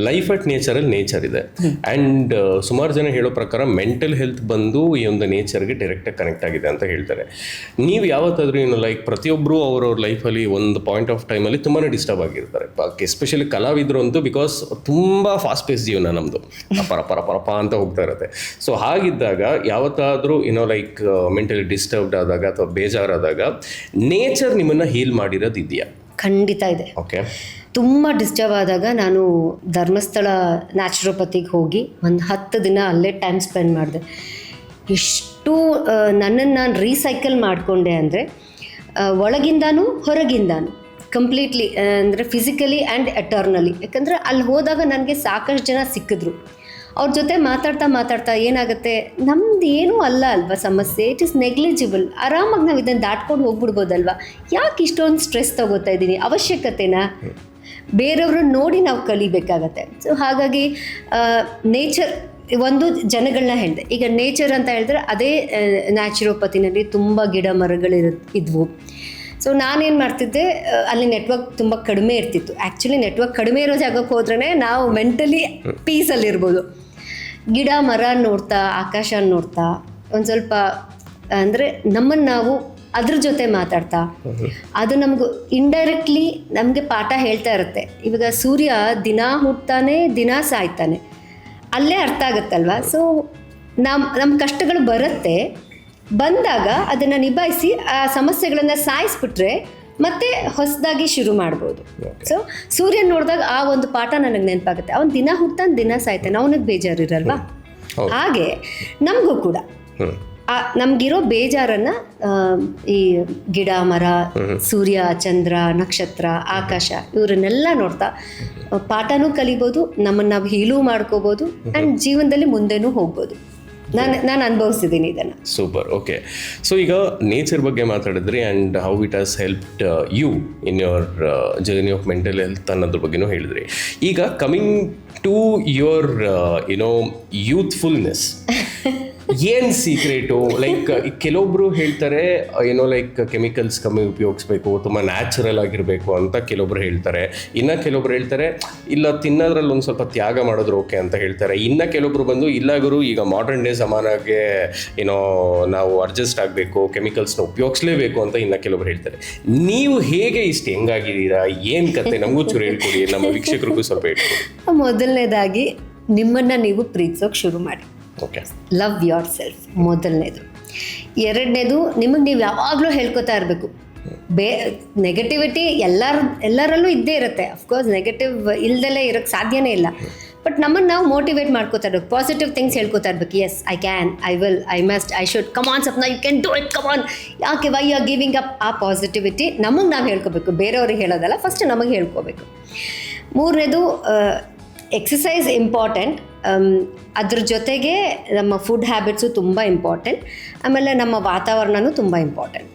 Life at ನೇಚರಲ್ಲಿ nature ಇದೆ and ಸುಮಾರು ಜನ ಹೇಳೋ ಪ್ರಕಾರ ಮೆಂಟಲ್ ಹೆಲ್ತ್ ಬಂದು ಈ ಒಂದು ನೇಚರ್ಗೆ ಡೈರೆಕ್ಟಾಗಿ ಕನೆಕ್ಟ್ ಆಗಿದೆ ಅಂತ ಹೇಳ್ತಾರೆ. ನೀವು ಯಾವತ್ತಾದ್ರೂ ಲೈಕ್ ಪ್ರತಿಯೊಬ್ಬರು ಅವ್ರವ್ರ ಲೈಫಲ್ಲಿ ಒಂದು ಪಾಯಿಂಟ್ ಆಫ್ ಟೈಮಲ್ಲಿ ತುಂಬಾ ಡಿಸ್ಟರ್ಬ್ ಆಗಿರ್ತಾರೆ, ಎಸ್ಪೆಷಲಿ ಕಲಾವಿದರು ಅಂತೂ, ಬಿಕಾಸ್ ತುಂಬ ಫಾಸ್ಟ್ ಪೇಸ್ ಜೀವನ ನಮ್ಮದು, ಪರ ಅಂತ ಹೋಗ್ತಾ ಇರುತ್ತೆ. ಸೊ ಹಾಗಿದ್ದಾಗ ಯಾವತ್ತಾದರೂ ಲೈಕ್ ಮೆಂಟಲಿ ಡಿಸ್ಟರ್ಬ್ಡ್ ಆದಾಗ ಅಥವಾ ಬೇಜಾರಾದಾಗ ನೇಚರ್ ನಿಮ್ಮನ್ನು ಹೀಲ್ ಮಾಡಿರೋದು ಇದೆಯಾ? ಖಂಡಿತ ಇದೆ. ಓಕೆ. ತುಂಬ ಡಿಸ್ಟರ್ಬ್ ಆದಾಗ ನಾನು ಧರ್ಮಸ್ಥಳ ನ್ಯಾಚುರೋಪತಿಗೆ ಹೋಗಿ ಒಂದು 10 ದಿನ ಅಲ್ಲೇ ಟೈಮ್ ಸ್ಪೆಂಡ್ ಮಾಡಿದೆ. ಎಷ್ಟು ನನ್ನನ್ನು ನಾನು ರೀಸೈಕಲ್ ಮಾಡಿಕೊಂಡೆ ಅಂದರೆ ಒಳಗಿಂದಾನು ಹೊರಗಿಂದಾನು ಕಂಪ್ಲೀಟ್ಲಿ, ಅಂದರೆ ಫಿಸಿಕಲಿ ಆ್ಯಂಡ್ ಎಟರ್ನಲಿ. ಯಾಕಂದರೆ ಅಲ್ಲಿ ಹೋದಾಗ ನನಗೆ ಸಾಕಷ್ಟು ಜನ ಸಿಕ್ಕಿದ್ರು. ಅವ್ರ ಜೊತೆ ಮಾತಾಡ್ತಾ ಏನಾಗುತ್ತೆ, ನಮ್ದು ಏನೂ ಅಲ್ಲ ಅಲ್ವಾ ಸಮಸ್ಯೆ, ಇಟ್ ಇಸ್ ನೆಗ್ಲಿಜಿಬಲ್, ಆರಾಮಾಗಿ ನಾವು ಇದನ್ನು ದಾಟ್ಕೊಂಡು ಹೋಗ್ಬಿಡ್ಬೋದಲ್ವ, ಯಾಕೆ ಇಷ್ಟೊಂದು ಸ್ಟ್ರೆಸ್ ತೊಗೋತಾ ಇದ್ದೀನಿ, ಅವಶ್ಯಕತೆನಾ? ಬೇರೆಯವರು ನೋಡಿ ನಾವು ಕಲಿಬೇಕಾಗತ್ತೆ. ಸೊ ಹಾಗಾಗಿ ನೇಚರ್ ಒಂದು ಜನಗಳನ್ನ ಹೇಳಿದೆ. ಈಗ ನೇಚರ್ ಅಂತ ಹೇಳಿದ್ರೆ ಅದೇ ನ್ಯಾಚುರೋಪತಿನಲ್ಲಿ ತುಂಬ ಗಿಡ ಮರಗಳಿದ್ವು. ಸೊ ನಾನೇನು ಮಾಡ್ತಿದ್ದೆ, ಅಲ್ಲಿ ನೆಟ್ವರ್ಕ್ ತುಂಬ ಕಡಿಮೆ ಇರ್ತಿತ್ತು. ಆ್ಯಕ್ಚುಲಿ ನೆಟ್ವರ್ಕ್ ಕಡಿಮೆ ಇರೋ ಜಾಗಕ್ಕೆ ಹೋದ್ರೇ ನಾವು ಮೆಂಟಲಿ ಪೀಸಲ್ಲಿರ್ಬೋದು. ಗಿಡ ಮರ ನೋಡ್ತಾ, ಆಕಾಶ ನೋಡ್ತಾ, ಒಂದು ಸ್ವಲ್ಪ ಅಂದರೆ ನಮ್ಮನ್ನು ನಾವು ಅದ್ರ ಜೊತೆ ಮಾತಾಡ್ತಾ, ಅದು ನಮಗೂ ಇಂಡೈರೆಕ್ಟ್ಲಿ ನಮಗೆ ಪಾಠ ಹೇಳ್ತಾ ಇರುತ್ತೆ. ಇವಾಗ ಸೂರ್ಯ ದಿನ ಹುಟ್ತಾನೆ, ದಿನ ಸಾಯ್ತಾನೆ, ಅಲ್ಲೇ ಅರ್ಥ ಆಗುತ್ತಲ್ವ. ಸೊ ನಮ್ಮ ಕಷ್ಟಗಳು ಬಂದಾಗ ಅದನ್ನು ನಿಭಾಯಿಸಿ ಆ ಸಮಸ್ಯೆಗಳನ್ನು ಸಾಯಿಸ್ಬಿಟ್ರೆ ಮತ್ತೆ ಹೊಸದಾಗಿ ಶುರು ಮಾಡ್ಬೋದು. ಸೊ ಸೂರ್ಯನ ನೋಡಿದಾಗ ಆ ಒಂದು ಪಾಠ ನನಗೆ ನೆನಪಾಗುತ್ತೆ. ಅವನು ದಿನ ಹುಟ್ತಾನೆ, ದಿನ ಸಾಯ್ತಾನೆ, ಅವನಿಗೆ ಬೇಜಾರಿರಲ್ವಾ? ಹಾಗೆ ನಮಗೂ ಕೂಡ ನಮಗಿರೋ ಬೇಜಾರನ್ನು ಈ ಗಿಡ ಮರ, ಸೂರ್ಯ ಚಂದ್ರ ನಕ್ಷತ್ರ ಆಕಾಶ ಇವರನ್ನೆಲ್ಲ ನೋಡ್ತಾ ಪಾಠನೂ ಕಲಿಬೋದು, ನಮ್ಮನ್ನು ನಾವು ಹೀಲೂ ಮಾಡ್ಕೋಬೋದು ಆ್ಯಂಡ್ ಜೀವನದಲ್ಲಿ ಮುಂದೆನೂ ಹೋಗ್ಬೋದು. ನಾನು ಅನುಭವಿಸಿದ್ದೀನಿ ಇದನ್ನು. ಸೂಪರ್. ಓಕೆ. ಸೊ ಈಗ ನೇಚರ್ ಬಗ್ಗೆ ಮಾತಾಡಿದ್ರಿ and how it has helped you in your journey of mental health ಅನ್ನೋದ್ರ ಬಗ್ಗೆನೂ ಹೇಳಿದ್ರಿ. ಈಗ ಕಮಿಂಗ್ ಟು ಯುವರ್ ಯೂತ್ಫುಲ್ನೆಸ್, ಏನು ಸೀಕ್ರೆಟು? ಲೈಕ್ ಕೆಲವೊಬ್ರು ಹೇಳ್ತಾರೆ ಲೈಕ್ ಕೆಮಿಕಲ್ಸ್ ಕಮ್ಮಿ ಉಪಯೋಗಿಸ್ಬೇಕು, ತುಂಬ ನ್ಯಾಚುರಲ್ ಆಗಿರಬೇಕು ಅಂತ ಕೆಲವೊಬ್ರು ಹೇಳ್ತಾರೆ. ಇನ್ನು ಕೆಲವೊಬ್ರು ಹೇಳ್ತಾರೆ ಇಲ್ಲ, ತಿನ್ನೋದ್ರಲ್ಲಿ ಒಂದು ಸ್ವಲ್ಪ ತ್ಯಾಗ ಮಾಡಿದ್ರು ಓಕೆ ಅಂತ ಹೇಳ್ತಾರೆ. ಇನ್ನು ಕೆಲವೊಬ್ರು ಬಂದು ಇಲ್ಲ ಗುರು, ಈಗ ಮಾಡರ್ನ್ ಡೇ ಜಮಾನಾಗೆ ನಾವು ಅಡ್ಜಸ್ಟ್ ಆಗಬೇಕು, ಕೆಮಿಕಲ್ಸ್ನ ಉಪಯೋಗಿಸ್ಲೇಬೇಕು ಅಂತ ಇನ್ನು ಕೆಲವೊಬ್ರು ಹೇಳ್ತಾರೆ. ನೀವು ಹೇಗೆ ಇಷ್ಟು ಹೆಂಗಾಗಿದ್ದೀರಾ, ಏನು ಕತೆ? ನಮಗೂ ಚೂರು ಹೇಳ್ಕೊಡಿ, ನಮ್ಮ ವೀಕ್ಷಕರಿಗೂ ಸ್ವಲ್ಪ ಹೇಳ್ಕೊಡಿ. ಮೊದಲನೇದಾಗಿ ನಿಮ್ಮನ್ನು ನೀವು ಪ್ರೀತಿಸೋಕೆ ಶುರು ಮಾಡಿ. ಓಕೆ. ಲವ್ ಯೋರ್ ಸೆಲ್ಫ್ ಮೊದಲನೇದು. ಎರಡನೇದು, ನಿಮಗೆ ನೀವು ಯಾವಾಗಲೂ ಹೇಳ್ಕೊತಾ ಇರಬೇಕು. ನೆಗೆಟಿವಿಟಿ ಎಲ್ಲರಲ್ಲೂ ಇದ್ದೇ ಇರುತ್ತೆ. ಅಫ್ಕೋರ್ಸ್ ನೆಗೆಟಿವ್ ಇಲ್ದಲೇ ಇರೋಕ್ಕೆ ಸಾಧ್ಯನೇ ಇಲ್ಲ. ಬಟ್ ನಮ್ಮನ್ನು ನಾವು ಮೋಟಿವೇಟ್ ಮಾಡ್ಕೋತಾ ಇರಬೇಕು, ಪಾಸಿಟಿವ್ ಥಿಂಗ್ಸ್ ಹೇಳ್ಕೊತಾ ಇರಬೇಕು. Yes, I can, I will, I must, I should, come on Sapna, you can do it, come on. ಯಾಕೆ why you are giving up? ಆ ಪಾಸಿಟಿವಿಟಿ ನಮಗೆ ನಾವು ಹೇಳ್ಕೋಬೇಕು, ಬೇರೆಯವ್ರಿಗೆ ಹೇಳೋದಲ್ಲ, ಫಸ್ಟ್ ನಮಗೆ ಹೇಳ್ಕೋಬೇಕು. ಮೂರನೇದು, ಎಕ್ಸಸೈಸ್ ಇಂಪಾರ್ಟೆಂಟ್. ಅದ್ರ ಜೊತೆಗೆ ನಮ್ಮ ಫುಡ್ ಹ್ಯಾಬಿಟ್ಸು ತುಂಬ ಇಂಪಾರ್ಟೆಂಟ್. ಆಮೇಲೆ ನಮ್ಮ ವಾತಾವರಣನೂ ತುಂಬ ಇಂಪಾರ್ಟೆಂಟ್.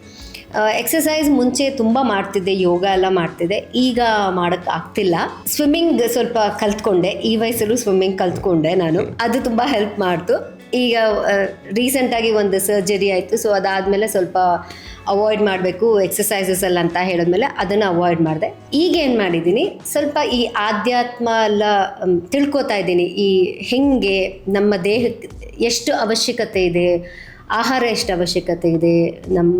ಎಕ್ಸಸೈಸ್ ಮುಂಚೆ ತುಂಬ ಮಾಡ್ತಿದ್ದೆ, ಯೋಗ ಎಲ್ಲ ಮಾಡ್ತಿದ್ದೆ, ಈಗ ಮಾಡೋಕ್ಕೆ ಆಗ್ತಿಲ್ಲ. ಸ್ವಿಮ್ಮಿಂಗ್ ಸ್ವಲ್ಪ ಕಲ್ತ್ಕೊಂಡೆ, ಈ ವಯಸ್ಸಲ್ಲೂ ಸ್ವಿಮ್ಮಿಂಗ್ ಕಲ್ತ್ಕೊಂಡೆ ನಾನು, ಅದು ತುಂಬ ಹೆಲ್ಪ್ ಮಾಡ್ತು. ಈಗ ರೀಸೆಂಟಾಗಿ ಒಂದು ಸರ್ಜರಿ ಆಯಿತು. ಸೊ ಅದಾದಮೇಲೆ ಸ್ವಲ್ಪ ಅವಾಯ್ಡ್ ಮಾಡಬೇಕು ಎಕ್ಸಸೈಸಸ್ ಎಲ್ಲ ಅಂತ ಹೇಳಿದ್ಮೇಲೆ ಅದನ್ನು ಅವಾಯ್ಡ್ ಮಾಡಿದೆ. ಈಗ ಏನು ಮಾಡಿದ್ದೀನಿ, ಸ್ವಲ್ಪ ಈ ಆಧ್ಯಾತ್ಮ ಎಲ್ಲ ತಿಳ್ಕೊತಾ ಇದ್ದೀನಿ. ಈ ಹೆಂಗೆ ನಮ್ಮ ದೇಹಕ್ಕೆ ಎಷ್ಟು ಅವಶ್ಯಕತೆ ಇದೆ, ಆಹಾರ ಎಷ್ಟು ಅವಶ್ಯಕತೆ ಇದೆ, ನಮ್ಮ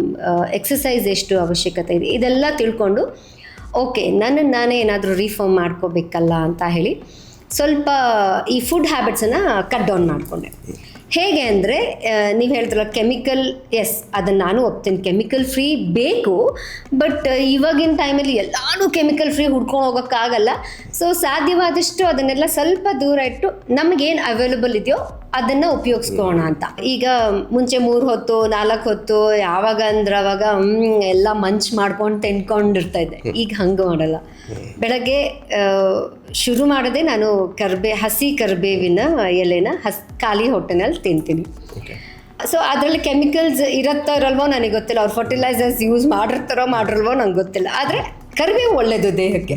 ಎಕ್ಸಸೈಸ್ ಎಷ್ಟು ಅವಶ್ಯಕತೆ ಇದೆ, ಇದೆಲ್ಲ ತಿಳ್ಕೊಂಡು ಓಕೆ ನನ್ನನ್ನು ನಾನೇ ಏನಾದರೂ ರೀಫಾರ್ಮ್ ಮಾಡ್ಕೋಬೇಕಲ್ಲ ಅಂತ ಹೇಳಿ ಸ್ವಲ್ಪ ಈ ಫುಡ್ ಹ್ಯಾಬಿಟ್ಸನ್ನು ಕಟ್ ಡೌನ್ ಮಾಡಿಕೊಂಡೆ. ಹೇಗೆ ಅಂದರೆ, ನೀವು ಹೇಳ್ತಿರಲ್ಲ ಕೆಮಿಕಲ್, ಎಸ್ ಅದನ್ನು ನಾನು ಒಪ್ತೀನಿ, ಕೆಮಿಕಲ್ ಫ್ರೀ ಬೇಕು. ಬಟ್ ಇವಾಗಿನ ಟೈಮಲ್ಲಿ ಎಲ್ಲರೂ ಕೆಮಿಕಲ್ ಫ್ರೀ ಹುಡ್ಕೊಂಡು ಹೋಗೋಕ್ಕಾಗಲ್ಲ. ಸೊ ಸಾಧ್ಯವಾದಷ್ಟು ಅದನ್ನೆಲ್ಲ ಸ್ವಲ್ಪ ದೂರ ಇಟ್ಟು ನಮಗೇನು ಅವೈಲಬಲ್ ಇದೆಯೋ ಅದನ್ನು ಉಪಯೋಗಿಸ್ಕೋಣ ಅಂತ. ಈಗ ಮುಂಚೆ 3 ಹೊತ್ತು 4 ಹೊತ್ತು ಯಾವಾಗ ಅಂದ್ರೆ ಅವಾಗ ಎಲ್ಲ ಮಂಚ್ ಮಾಡ್ಕೊಂಡು ತಿನ್ಕೊಂಡಿರ್ತಾ ಇದ್ದೆ. ಈಗ ಹಂಗೆ ಮಾಡಲ್ಲ. ಬೆಳಗ್ಗೆ ಶುರು ಮಾಡೋದೇ ನಾನು ಹಸಿ ಕರಿಬೇವಿನ ಎಲೆನ ಖಾಲಿ ಹೊಟ್ಟೆನಲ್ಲಿ ತಿಂತೀನಿ. ಸೊ ಅದರಲ್ಲಿ ಕೆಮಿಕಲ್ಸ್ ಇರುತ್ತೋ ಇರಲ್ವೋ ನನಗೆ ಗೊತ್ತಿಲ್ಲ, ಅವ್ರು ಫರ್ಟಿಲೈಸರ್ಸ್ ಯೂಸ್ ಮಾಡಿರಲ್ವೋ ನಂಗೆ ಗೊತ್ತಿಲ್ಲ. ಆದರೆ ಕರಿಬೇವು ಒಳ್ಳೆಯದು ದೇಹಕ್ಕೆ,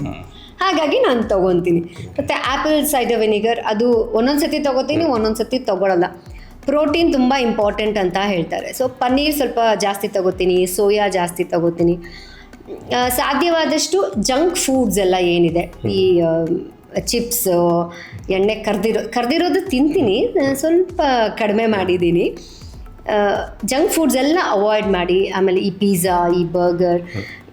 ಹಾಗಾಗಿ ನಾನು ತೊಗೊತೀನಿ. ಮತ್ತು ಆ್ಯಪಲ್ ಸೈಡರ್ ವಿನಿಗರ್ ಅದು ಒಂದೊಂದು ಸತಿ ತೊಗೋತೀನಿ, ಒಂದೊಂದು ಸತಿ ತೊಗೊಳಲ್ಲ. ಪ್ರೋಟೀನ್ ತುಂಬ ಇಂಪಾರ್ಟೆಂಟ್ ಅಂತ ಹೇಳ್ತಾರೆ. ಸೊ ಪನ್ನೀರ್ ಸ್ವಲ್ಪ ಜಾಸ್ತಿ ತೊಗೋತೀನಿ, ಸೋಯಾ ಜಾಸ್ತಿ ತೊಗೋತೀನಿ. ಸಾಧ್ಯವಾದಷ್ಟು ಜಂಕ್ ಫುಡ್ಸ್ ಎಲ್ಲ ಏನಿದೆ, ಈ ಚಿಪ್ಸು, ಎಣ್ಣೆ ಕರ್ದಿರೋದು ತಿಂತೀನಿ, ಸ್ವಲ್ಪ ಕಡಿಮೆ ಮಾಡಿದ್ದೀನಿ. ಜಂಕ್ ಫುಡ್ಸ್ ಎಲ್ಲ ಅವಾಯ್ಡ್ ಮಾಡಿ, ಆಮೇಲೆ ಈ ಪಿಜ್ಜಾ, ಈ ಬರ್ಗರ್,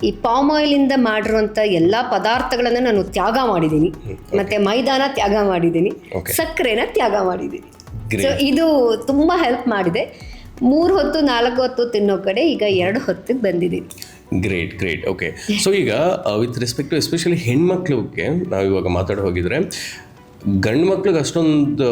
ಈ ಪಾಮ್ ಆಯಿಲಿಂದ ಮಾಡಿರುವಂಥ ಎಲ್ಲ ಪದಾರ್ಥಗಳನ್ನು ನಾನು ತ್ಯಾಗ ಮಾಡಿದ್ದೀನಿ. ಮತ್ತು ಮೈದಾನ ತ್ಯಾಗ ಮಾಡಿದ್ದೀನಿ, ಸಕ್ಕರೆನ ತ್ಯಾಗ ಮಾಡಿದ್ದೀನಿ. ಸೊ ಇದು ತುಂಬ ಹೆಲ್ಪ್ ಮಾಡಿದೆ. 3 ಹೊತ್ತು 4 ಹೊತ್ತು ತಿನ್ನೋ ಕಡೆ ಈಗ 2 ಹೊತ್ತಿಗೆ ಬಂದಿದ್ದೀನಿ. ಗ್ರೇಟ್. ಓಕೆ, ಸೊ ಈಗ ವಿತ್ ರೆಸ್ಪೆಕ್ಟ್ ಟು ಎಸ್ಪೆಷಲಿ ಹೆಣ್ಮಕ್ಳಿಗೆ ನಾವು ಇವಾಗ ಮಾತಾಡಿ ಹೋಗಿದ್ರೆ, ಗಂಡು ಮಕ್ಳಿಗೆ ಅಷ್ಟೊಂದು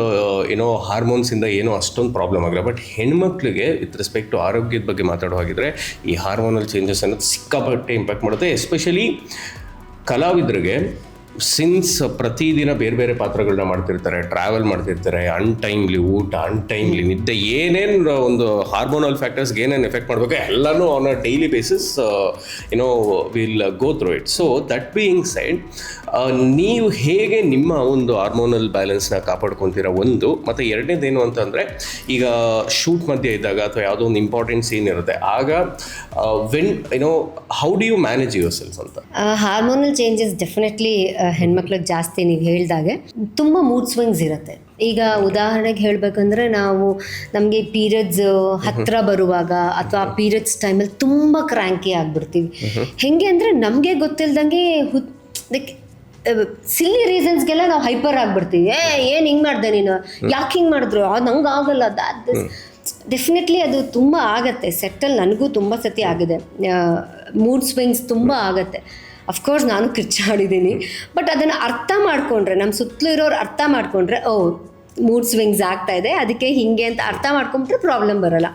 ಹಾರ್ಮೋನ್ಸಿಂದ ಏನೋ ಅಷ್ಟೊಂದು ಪ್ರಾಬ್ಲಮ್ ಆಗಿಲ್ಲ. ಬಟ್ ಹೆಣ್ಮಕ್ಳಿಗೆ ವಿತ್ ರೆಸ್ಪೆಕ್ಟ್ ಟು ಆರೋಗ್ಯದ ಬಗ್ಗೆ ಮಾತಾಡೋ ಹಾಗಿದ್ರೆ ಈ ಹಾರ್ಮೋನಲ್ ಚೇಂಜಸ್ ಅನ್ನೋದು ಸಿಕ್ಕಾಪಟ್ಟೆ ಇಂಪ್ಯಾಕ್ಟ್ ಮಾಡುತ್ತೆ. ಎಸ್ಪೆಷಲಿ ಕಲಾವಿದರಿಗೆ, ಸಿನ್ಸ್ ಪ್ರತಿದಿನ ಬೇರೆ ಬೇರೆ ಪಾತ್ರಗಳನ್ನ ಮಾಡ್ತಿರ್ತಾರೆ, ಟ್ರಾವೆಲ್ ಮಾಡ್ತಿರ್ತಾರೆ, ಅನ್ಟೈಮ್ಲಿ ಊಟ, ಅನ್ಟೈಮ್ಲಿ ನಿದ್ದೆ, ಏನೇನು ಒಂದು ಹಾರ್ಮೋನಲ್ ಫ್ಯಾಕ್ಟರ್ಸ್ಗೆ ಏನೇನು ಎಫೆಕ್ಟ್ ಮಾಡಬೇಕು ಎಲ್ಲನೂ on a daily basis will go through it. So that being side, ನೀವು ಹೇಗೆ ನಿಮ್ಮ ಒಂದು ಹಾರ್ಮೋನಲ್ ಬ್ಯಾಲೆನ್ಸ್ನ ಕಾಪಾಡ್ಕೊತೀರಾ ಒಂದು, ಮತ್ತು ಎರಡನೇದೇನು ಅಂತಂದರೆ, ಈಗ ಶೂಟ್ ಮಧ್ಯೆ ಇದ್ದಾಗ ಅಥವಾ ಯಾವುದೋ ಒಂದು ಇಂಪಾರ್ಟೆಂಟ್ ಸೀನ್ ಇರುತ್ತೆ, ಆಗ when how do you manage yourself ಅಂತ? ಹಾರ್ಮೋನಲ್ ಚೇಂಜಸ್ ಡೆಫಿನೆಟ್ಲಿ ಹೆಣ್ಮಕ್ಳಿಗೆ ಜಾಸ್ತಿ. ನೀವು ಹೇಳ್ದಾಗೆ ತುಂಬ ಮೂಡ್ ಸ್ವಿಂಗ್ಸ್ ಇರುತ್ತೆ. ಈಗ ಉದಾಹರಣೆಗೆ ಹೇಳಬೇಕಂದ್ರೆ, ನಮಗೆ ಪೀರಿಯಡ್ಸ್ ಹತ್ತಿರ ಬರುವಾಗ ಅಥವಾ ಪೀರಿಯಡ್ಸ್ ಟೈಮಲ್ಲಿ ತುಂಬ ಕ್ರ್ಯಾಂಕಿ ಆಗಿಬಿಡ್ತೀವಿ. ಹೆಂಗೆ ಅಂದರೆ ನಮಗೆ ಗೊತ್ತಿಲ್ದಂಗೆ ಸಿಲ್ಲಿ ರೀಸನ್ಸ್ಗೆಲ್ಲ ನಾವು ಹೈಪರ್ ಆಗಿಬಿಡ್ತೀವಿ. ಏನು ಹಿಂಗೆ ಮಾಡಿದೆ ನೀನು, ಯಾಕೆ ಹಿಂಗೆ ಮಾಡಿದ್ರು, ಅದು ನಂಗೆ ಆಗಲ್ಲ, ಡೆಫಿನೆಟ್ಲಿ ಅದು ತುಂಬ ಆಗತ್ತೆ. ಸೆಟ್ಟಲ್ಲಿ ನನಗೂ ತುಂಬ ಸತಿ ಆಗಿದೆ, ಮೂಡ್ ಸ್ವಿಂಗ್ಸ್ ತುಂಬ ಆಗತ್ತೆ. ಅಫ್ಕೋರ್ಸ್ ನಾನು ಕಿರ್ಚಾಡಿದ್ದೀನಿ. ಬಟ್ ಅದನ್ನು ಅರ್ಥ ಮಾಡಿಕೊಂಡ್ರೆ, ನಮ್ಮ ಸುತ್ತಲೂ ಇರೋರು ಅರ್ಥ ಮಾಡಿಕೊಂಡ್ರೆ, ಮೂಡ್ ಸ್ವಿಂಗ್ಸ್ ಆಗ್ತಾ ಇದೆ, ಅದಕ್ಕೆ ಹಿಂಗೆ ಅಂತ ಅರ್ಥ ಮಾಡ್ಕೊಂಡ್ರೆ ಪ್ರಾಬ್ಲಮ್ ಬರಲ್ಲ.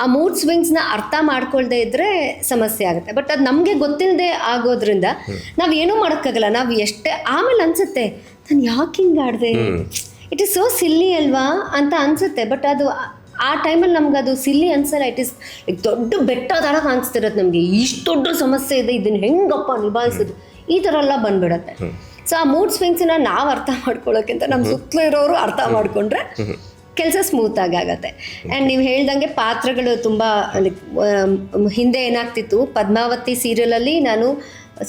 ಆ ಮೂಡ್ ಸ್ವಿಂಗ್ಸ್ನ ಅರ್ಥ ಮಾಡ್ಕೊಳ್ದೇ ಇದ್ರೆ ಸಮಸ್ಯೆ ಆಗುತ್ತೆ. ಬಟ್ ಅದು ನಮಗೆ ಗೊತ್ತಿಲ್ಲದೆ ಆಗೋದ್ರಿಂದ ನಾವು ಏನೂ ಮಾಡೋಕ್ಕಾಗಲ್ಲ. ನಾವು ಎಷ್ಟೇ ಆಮೇಲೆ ಅನ್ಸುತ್ತೆ, ನಾನು ಯಾಕೆ ಹಿಂಗೆ ಆಡಿದೆ, ಇಟ್ ಇಸ್ ಸೋ ಸಿಲ್ಲಿ ಅಲ್ವಾ ಅಂತ ಅನ್ಸುತ್ತೆ. ಬಟ್ ಅದು ಆ ಟೈಮಲ್ಲಿ ನಮ್ಗೆ ಅದು ಸಿಲ್ಲಿ ಅನ್ಸಲ್ಲ. ಇಟ್ ಇಸ್ ಲೈಕ್ ದೊಡ್ಡ ಬೆಟ್ಟ ಥರ ಕಾಣಿಸ್ತಿರತ್ತೆ ನಮಗೆ, ಇಷ್ಟು ದೊಡ್ಡ ಸಮಸ್ಯೆ ಇದೆ, ಇದನ್ನು ಹೆಂಗಪ್ಪ ನಿಭಾಯಿಸೋದು, ಈ ಥರ ಎಲ್ಲ ಬಂದ್ಬಿಡತ್ತೆ. ಸೊ ಆ ಮೂಡ್ ಸ್ವಿಂಗ್ಸನ್ನ ನಾವು ಅರ್ಥ ಮಾಡ್ಕೊಳ್ಳೋಕ್ಕಿಂತ ನಮ್ಮ ಸುತ್ತಲೂ ಇರೋರು ಅರ್ಥ ಮಾಡಿಕೊಂಡ್ರೆ ಕೆಲಸ ಸ್ಮೂತಾಗಿ ಆಗತ್ತೆ. ಆ್ಯಂಡ್ ನೀವು ಹೇಳ್ದಂಗೆ ಪಾತ್ರಗಳು ತುಂಬ ಹಿಂದೆ ಏನಾಗ್ತಿತ್ತು, ಪದ್ಮಾವತಿ ಸೀರಿಯಲಲ್ಲಿ ನಾನು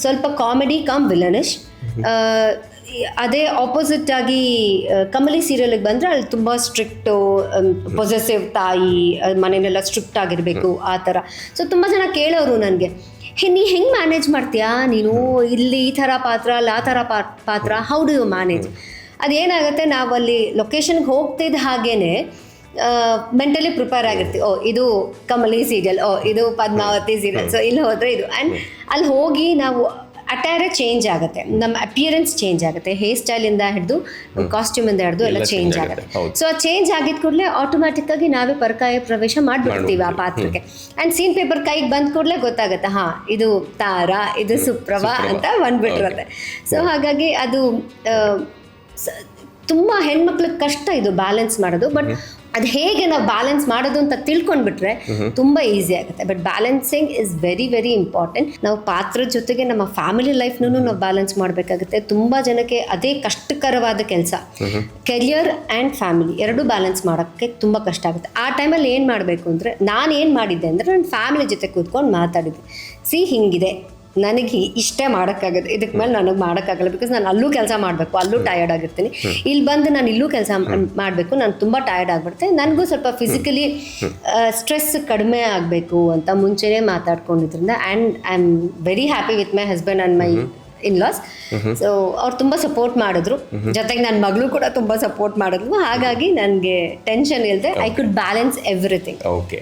ಸ್ವಲ್ಪ ಕಾಮಿಡಿ ಕಮ್ ವಿಲನಿಶ್, ಅದೇ ಆಪೋಸಿಟ್ ಆಗಿ ಕಮಲಿ ಸೀರಿಯಲ್ಗೆ ಬಂದರೆ ಅಲ್ಲಿ ತುಂಬ ಸ್ಟ್ರಿಕ್ಟು, ಪೊಸೆಸಿವ್ ತಾಯಿ, ಮನೆಯೆಲ್ಲ ಸ್ಟ್ರಿಕ್ಟ್ ಆಗಿರಬೇಕು ಆ ಥರ. ಸೊ ತುಂಬ ಜನ ಕೇಳೋರು ನನಗೆ, ನೀ ಹೆಂಗೆ ಮ್ಯಾನೇಜ್ ಮಾಡ್ತೀಯಾ ನೀನು, ಇಲ್ಲಿ ಈ ಥರ ಪಾತ್ರ, ಅಲ್ಲಿ ಆ ಥರ ಪಾತ್ರ, ಹೌ ಡು ಯು ಮ್ಯಾನೇಜ್? ಅದೇನಾಗುತ್ತೆ, ನಾವು ಅಲ್ಲಿ ಲೊಕೇಶನ್ಗೆ ಹೋಗ್ತಿದ್ದ ಹಾಗೇನೆ ಮೆಂಟಲಿ ಪ್ರಿಪೇರ್ ಆಗಿರ್ತೀವಿ. ಇದು ಕಮಲಿ ಸೀರಿಯಲ್, ಇದು ಪದ್ಮಾವತಿ ಸೀರಿಯಲ್, ಸೊ ಇಲ್ಲಿ ಹೋದರೆ ಇದು. ಆ್ಯಂಡ್ ಅಲ್ಲಿ ಹೋಗಿ ನಾವು ಅಟೈರೇ ಚೇಂಜ್ ಆಗುತ್ತೆ, ನಮ್ಮ ಅಪಿಯರೆನ್ಸ್ ಚೇಂಜ್ ಆಗುತ್ತೆ, ಹೇರ್ ಸ್ಟೈಲಿಂದ ಹಿಡಿದು ಕಾಸ್ಟ್ಯೂಮಿಂದ ಹಿಡಿದು ಎಲ್ಲ ಚೇಂಜ್ ಆಗುತ್ತೆ. ಸೊ ಆ ಚೇಂಜ್ ಆಗಿದ ಕೂಡಲೇ ಆಟೋಮ್ಯಾಟಿಕ್ಕಾಗಿ ನಾವೇ ಪರಕಾಯ ಪ್ರವೇಶ ಮಾಡಿಬಿಡ್ತೀವಿ ಆ ಪಾತ್ರಕ್ಕೆ. ಆ್ಯಂಡ್ ಸೀನ್ ಪೇಪರ್ ಕೈಗೆ ಬಂದ ಕೂಡಲೇ ಗೊತ್ತಾಗುತ್ತೆ, ಇದು ತಾರಾ, ಇದು ಸುಪ್ರಭಾ ಅಂತ ಬಂದ್ಬಿಟ್ಟಿರುತ್ತೆ. ಸೊ ಹಾಗಾಗಿ ಅದು ತುಂಬ ಹೆಣ್ಮಕ್ಳಿಗೆ ಕಷ್ಟ ಇದು ಬ್ಯಾಲೆನ್ಸ್ ಮಾಡೋದು. ಬಟ್ ಅದು ಹೇಗೆ ನಾವು ಬ್ಯಾಲೆನ್ಸ್ ಮಾಡೋದು ಅಂತ ತಿಳ್ಕೊಂಡ್ಬಿಟ್ರೆ ತುಂಬ ಈಸಿ ಆಗುತ್ತೆ. But balancing is very very important. ನಾವು ಪಾತ್ರದ ಜೊತೆಗೆ ನಮ್ಮ ಫ್ಯಾಮಿಲಿ ಲೈಫ್ನೂ ನಾವು ಬ್ಯಾಲೆನ್ಸ್ ಮಾಡಬೇಕಾಗುತ್ತೆ. ತುಂಬ ಜನಕ್ಕೆ ಅದೇ ಕಷ್ಟಕರವಾದ ಕೆಲಸ, ಕೆರಿಯರ್ ಆ್ಯಂಡ್ ಫ್ಯಾಮಿಲಿ ಎರಡೂ ಬ್ಯಾಲೆನ್ಸ್ ಮಾಡೋಕ್ಕೆ ತುಂಬ ಕಷ್ಟ ಆಗುತ್ತೆ. ಆ ಟೈಮಲ್ಲಿ ಏನು ಮಾಡಬೇಕು ಅಂದರೆ, ನಾನು ಏನು ಮಾಡಿದ್ದೆ ಅಂದರೆ, ನನ್ನ ಫ್ಯಾಮಿಲಿ ಜೊತೆ ಕೂತ್ಕೊಂಡು ಮಾತಾಡಿದ್ದೆ. ಹಿಂಗಿದೆ, ನನಗೆ ಇಷ್ಟೇ ಮಾಡೋಕ್ಕಾಗುತ್ತೆ, ಇದಕ್ಕೆ ಮೇಲೆ ನನಗೆ ಮಾಡೋಕ್ಕಾಗಲ್ಲ, ಬಿಕಾಸ್ ನಾನು ಅಲ್ಲೂ ಕೆಲಸ ಮಾಡಬೇಕು, ಅಲ್ಲೂ ಟಯರ್ಡ್ ಆಗಿರ್ತೀನಿ, ಇಲ್ಲಿ ಬಂದು ನಾನು ಇಲ್ಲೂ ಕೆಲಸ ಮಾಡಬೇಕು, ನಾನು ತುಂಬ ಟಯರ್ಡ್ ಆಗಿಬಿಡುತ್ತೆ, ನನಗೂ ಸ್ವಲ್ಪ ಫಿಸಿಕಲಿ ಸ್ಟ್ರೆಸ್ ಕಡಿಮೆ ಆಗಬೇಕು ಅಂತ ಮುಂಚೆನೇ ಮಾತಾಡ್ಕೊಂಡಿದ್ರಿಂದ. And I am very happy with my husband and my in-laws. So ಅವ್ರು ತುಂಬ ಸಪೋರ್ಟ್ ಮಾಡಿದ್ರು, ಜೊತೆಗೆ ನನ್ನ ಮಗಳು ಕೂಡ ತುಂಬ ಸಪೋರ್ಟ್ ಮಾಡಿದ್ಲು. ಹಾಗಾಗಿ ನನಗೆ ಟೆನ್ಷನ್ ಇಲ್ಲದೆ I could balance everything. Okay.